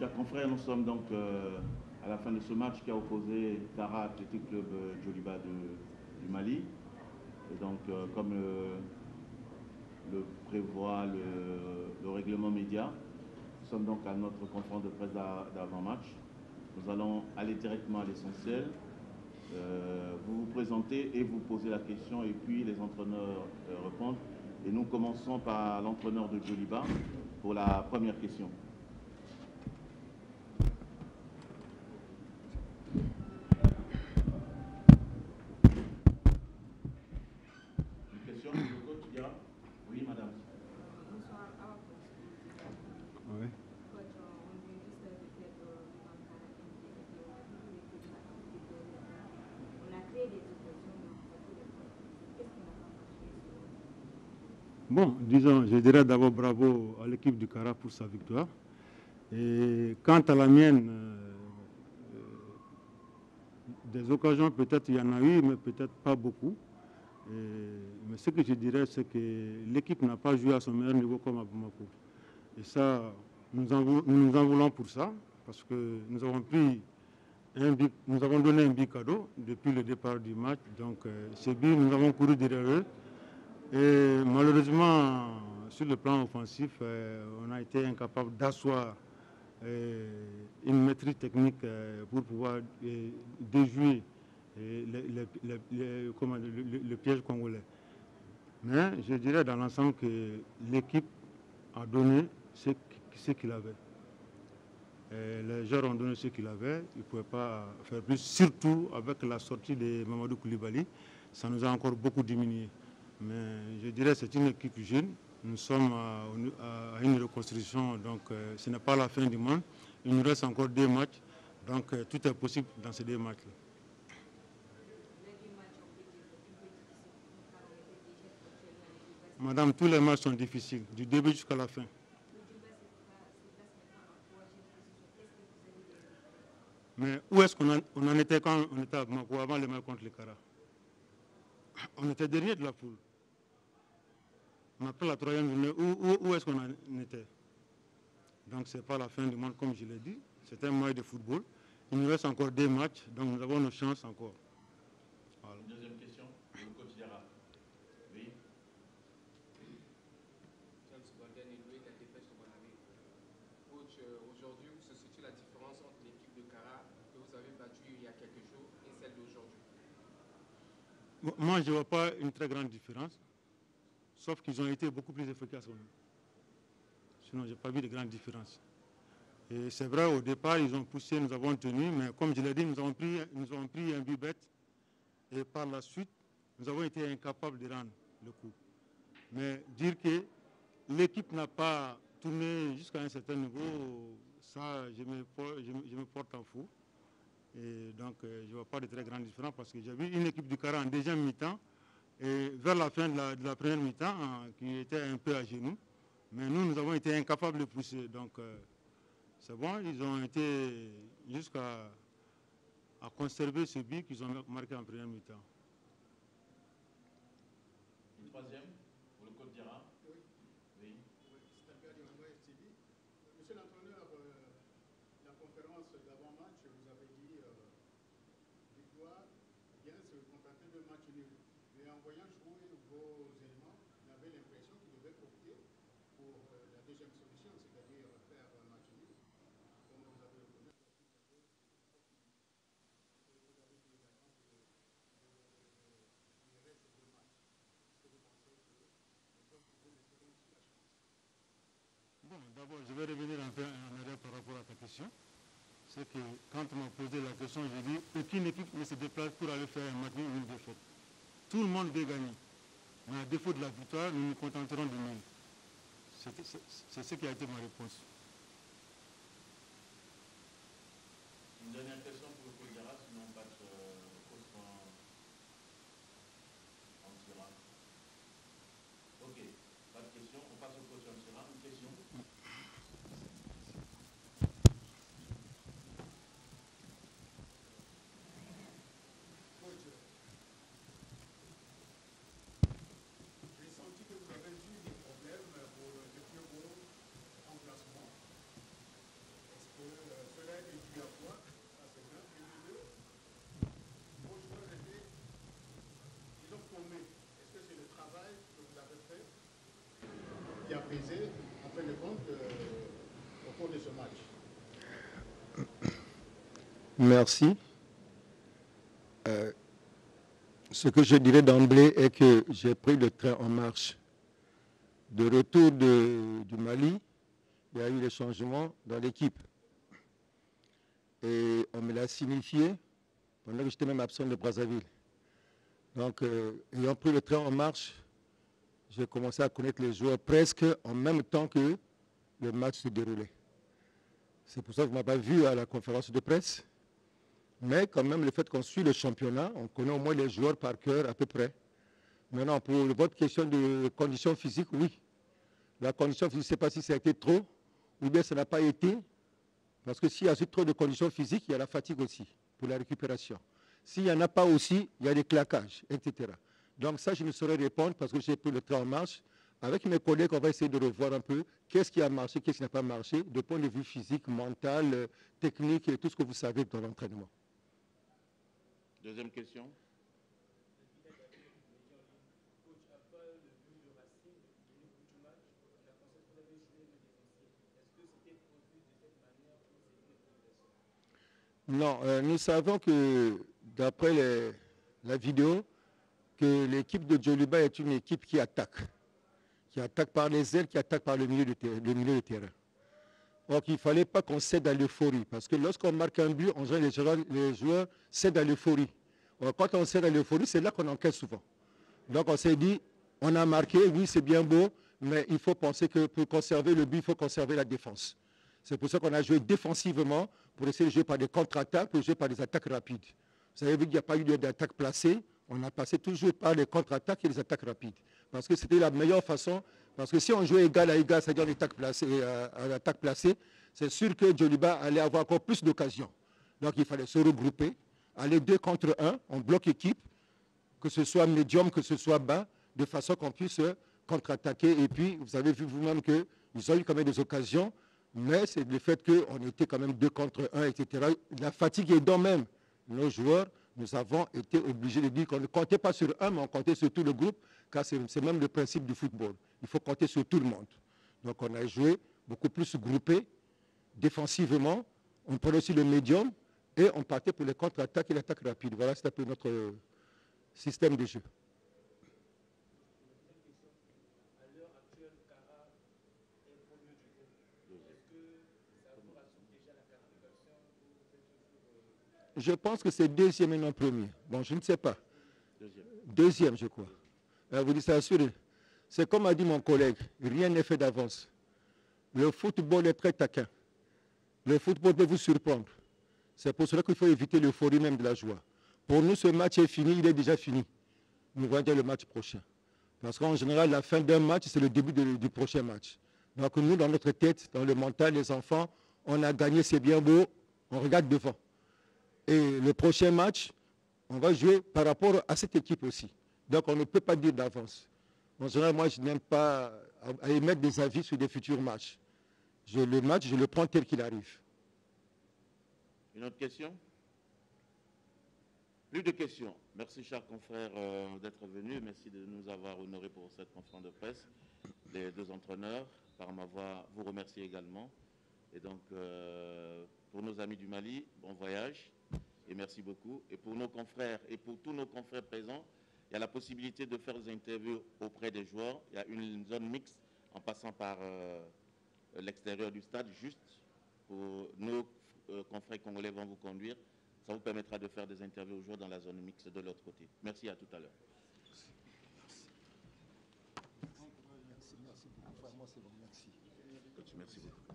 Chers confrères, nous sommes donc à la fin de ce match qui a opposé Kara Athletic Club Djoliba du Mali. Et donc, comme le prévoit le règlement média, nous sommes donc à notre conférence de presse d'avant-match. Nous allons aller directement à l'essentiel. Vous vous présentez et vous posez la question, et puis les entraîneurs répondent. Et nous commençons par l'entraîneur de Djoliba pour la première question. Oui, madame. Bonsoir. Oui. On a créé des occasions, qu'est-ce qu'on a pas marché? Bon, disons, je dirais d'abord bravo à l'équipe du Kara pour sa victoire. Et quant à la mienne, des occasions, peut-être il y en a eu, mais peut-être pas beaucoup. Mais ce que je dirais, c'est que l'équipe n'a pas joué à son meilleur niveau comme à Bamako. Et ça, nous nous en voulons pour ça, parce que nous avons donné un but cadeau depuis le départ du match. Donc, ce but, nous avons couru derrière eux. Et malheureusement, sur le plan offensif, on a été incapable d'asseoir une maîtrise technique pour pouvoir déjouer le piège congolais. Mais je dirais dans l'ensemble que l'équipe a donné ce qu'il avait. Les joueurs ont donné ce qu'il avait, ils ne pouvaient pas faire plus, surtout avec la sortie de Mamadou Koulibaly, ça nous a encore beaucoup diminué. Mais je dirais que c'est une équipe jeune, nous sommes à une reconstruction, donc ce n'est pas la fin du monde. Il nous reste encore 2 matchs, donc tout est possible dans ces 2 matchs-là. Madame, tous les matchs sont difficiles, du début jusqu'à la fin. Mais où est-ce qu'on en était quand on était à Bamako avant le match contre le Kara? On était dernier de la poule. On a pris la 3e journée. Où est-ce qu'on en était? Donc ce n'est pas la fin du monde comme je l'ai dit. C'est un match de football. Il nous reste encore 2 matchs, donc nous avons nos chances encore. Voilà. Deuxième question, le coach Diarra. Oui. Coach, aujourd'hui, où se situe la différence entre l'équipe de Kara que vous avez battue il y a quelques jours et celle d'aujourd'hui? Moi, je ne vois pas une très grande différence, sauf qu'ils ont été beaucoup plus efficaces que nous. Sinon, je n'ai pas vu de grande différence. Et c'est vrai, au départ, ils ont poussé, nous avons tenu, mais comme je l'ai dit, nous avons pris un but bête. Et par la suite, nous avons été incapables de rendre le coup. Mais dire que l'équipe n'a pas tourné jusqu'à un certain niveau, ça, je me porte en fou. Et donc, je ne vois pas de très grande différence parce que j'ai vu une équipe du Kara en deuxième mi-temps et vers la fin de la première mi-temps qui était un peu à genoux. Mais nous avons été incapables de pousser. Donc, c'est bon, ils ont été jusqu'à conserver ce but qu'ils ont marqué en première mi-temps. Une troisième, pour le coach Diarra. Oui. Oui. Monsieur l'entraîneur, la conférence d'avant-match, vous avez dit victoire, bien se contenter de match nul. Mais en voyant jouer vos éléments, on avait l'impression qu'ils devaient opter pour la deuxième solution, c'est-à-dire faire un match nul. Comme vous avez reconnu, vous avez dit également qu'il reste 2 matchs. Est-ce que vous pensez que les hommes pouvaient laisser aussi la chance? Bon, d'abord, je vais revenir un peu en arrière par rapport à ta question. C'est que quand on m'a posé la question, j'ai dit aucune équipe ne se déplace pour aller faire un match ou une défaite. Tout le monde veut gagner. Mais à défaut de la victoire, nous nous contenterons du nul. C'est ce qui a été ma réponse. Une dernière question pour le coach Diarra, sinon on passe au point en tirant. Ok, pas de question, on passe au coach en tirant. Une question? J'ai senti que vous avez eu des problèmes pour le plus beau remplacement. Merci. Ce que je dirais d'emblée est que j'ai pris le train en marche. De retour du Mali, il y a eu des changements dans l'équipe. Et on me l'a signifié pendant que j'étais même absent de Brazzaville. Donc, ayant pris le train en marche, j'ai commencé à connaître les joueurs presque en même temps que le match se déroulait. C'est pour ça que vous ne m'avez pas vu à la conférence de presse. Mais quand même, le fait qu'on suit le championnat, on connaît au moins les joueurs par cœur à peu près. Maintenant, pour votre question de condition physique, oui. La condition physique, je ne sais pas si ça a été trop ou bien ça n'a pas été. Parce que s'il y a trop de conditions physiques, il y a la fatigue aussi pour la récupération. S'il n'y en a pas aussi, il y a des claquages, etc. Donc ça, je ne saurais répondre parce que j'ai pris le train en marche. Avec mes collègues, on va essayer de revoir un peu qu'est-ce qui a marché, qu'est-ce qui n'a pas marché, de point de vue physique, mental, technique et tout ce que vous savez dans l'entraînement. Deuxième question. Non, nous savons que, d'après la vidéo, que l'équipe de Djoliba est une équipe qui attaque par les ailes, qui attaque par le milieu de terrain. Donc il ne fallait pas qu'on cède à l'euphorie, parce que lorsqu'on marque un but, en général, les joueurs cèdent à l'euphorie. Quand on cède à l'euphorie, c'est là qu'on encaisse souvent. Donc on s'est dit, on a marqué, oui c'est bien beau, mais il faut penser que pour conserver le but, il faut conserver la défense. C'est pour ça qu'on a joué défensivement, pour essayer de jouer par des contre-attaques, pour jouer par des attaques rapides. Vous avez vu qu'il n'y a pas eu d'attaque placée, on a passé toujours par les contre-attaques et les attaques rapides. Parce que c'était la meilleure façon, parce que si on jouait égal à égal, c'est-à-dire en attaque placée, c'est sûr que Djoliba allait avoir encore plus d'occasions. Donc il fallait se regrouper, aller 2 contre 1, on bloque équipe, que ce soit médium, que ce soit bas, de façon qu'on puisse contre-attaquer. Et puis, vous avez vu vous-même qu'ils ont eu quand même des occasions, mais c'est le fait qu'on était quand même 2 contre 1, etc. La fatigue aidant même nos joueurs, nous avons été obligés de dire qu'on ne comptait pas sur un, mais on comptait sur tout le groupe, car c'est même le principe du football. Il faut compter sur tout le monde. Donc on a joué beaucoup plus groupé, défensivement, on prenait aussi le médium, et on partait pour les contre-attaques et l'attaque rapide. Voilà, c'est un peu notre système de jeu. Je pense que c'est deuxième et non premier. Bon, je ne sais pas. Deuxième, je crois. Vous dites ça assuré. C'est comme a dit mon collègue, rien n'est fait d'avance. Le football est très taquin. Le football peut vous surprendre. C'est pour cela qu'il faut éviter l'euphorie même de la joie. Pour nous, ce match est fini, il est déjà fini. Nous voyons le match prochain. Parce qu'en général, la fin d'un match, c'est le début du prochain match. Donc nous, dans notre tête, dans le mental, les enfants, on a gagné, c'est bien beau, on regarde devant. Et le prochain match, on va jouer par rapport à cette équipe aussi. Donc on ne peut pas dire d'avance. En général, moi, je n'aime pas à émettre des avis sur des futurs matchs. Le match, je le prends tel qu'il arrive. Une autre question? Plus de questions. Merci, chers confrères, d'être venus. Merci de nous avoir honorés pour cette conférence de presse. Les deux entraîneurs, par ma voix, vous remercie également. Et donc, pour nos amis du Mali, bon voyage et merci beaucoup. Et pour nos confrères et pour tous nos confrères présents, il y a la possibilité de faire des interviews auprès des joueurs. Il y a une zone mixte en passant par l'extérieur du stade, juste pour nos confrères congolais vont vous conduire. Ça vous permettra de faire des interviews aux joueurs dans la zone mixte de l'autre côté. Merci, à tout à l'heure. Merci beaucoup. Moi, c'est bon, merci. Merci beaucoup.